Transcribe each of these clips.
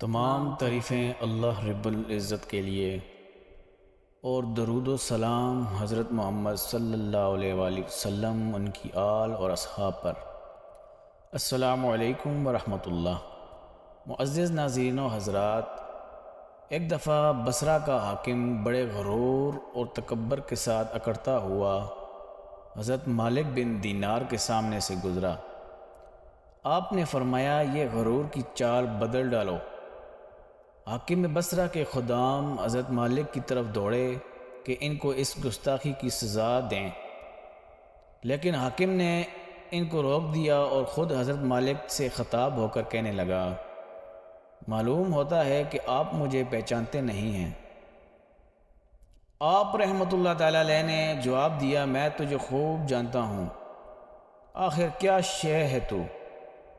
تمام تعریفیں اللہ رب العزت کے لیے اور درود و سلام حضرت محمد صلی اللہ علیہ وآلہ وسلم ان کی آل اور اصحاب پر۔ السلام علیکم ورحمۃ اللہ۔ معزز ناظرین و حضرات، ایک دفعہ بصرہ کا حاکم بڑے غرور اور تکبر کے ساتھ اکڑتا ہوا حضرت مالک بن دینار کے سامنے سے گزرا۔ آپ نے فرمایا، یہ غرور کی چال بدل ڈالو۔ حاکم بصرہ کے خدام حضرت مالک کی طرف دوڑے کہ ان کو اس گستاخی کی سزا دیں، لیکن حاکم نے ان کو روک دیا اور خود حضرت مالک سے خطاب ہو کر کہنے لگا، معلوم ہوتا ہے کہ آپ مجھے پہچانتے نہیں ہیں۔ آپ رحمۃ اللہ تعالیٰ علیہ نے جواب دیا، میں تجھے خوب جانتا ہوں۔ آخر کیا شے ہے تو؟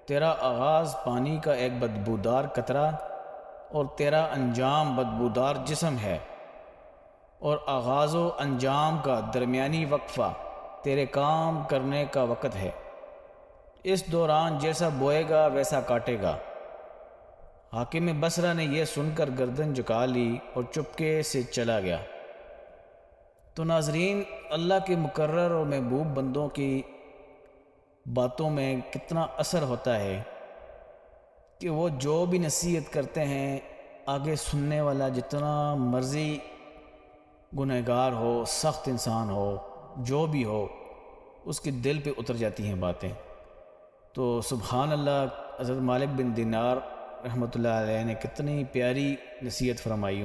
تیرا آغاز پانی کا ایک بدبودار قطرہ اور تیرا انجام بدبودار جسم ہے، اور آغاز و انجام کا درمیانی وقفہ تیرے کام کرنے کا وقت ہے۔ اس دوران جیسا بوئے گا ویسا کاٹے گا۔ حاکم بصرہ نے یہ سن کر گردن جھکا لی اور چپکے سے چلا گیا۔ تو ناظرین، اللہ کے مقرر اور محبوب بندوں کی باتوں میں کتنا اثر ہوتا ہے کہ وہ جو بھی نصیحت کرتے ہیں، آگے سننے والا جتنا مرضی گنہگار ہو، سخت انسان ہو، جو بھی ہو، اس کے دل پہ اتر جاتی ہیں باتیں۔ تو سبحان اللہ، حضرت مالک بن دینار رحمۃ اللہ علیہ نے کتنی پیاری نصیحت فرمائی۔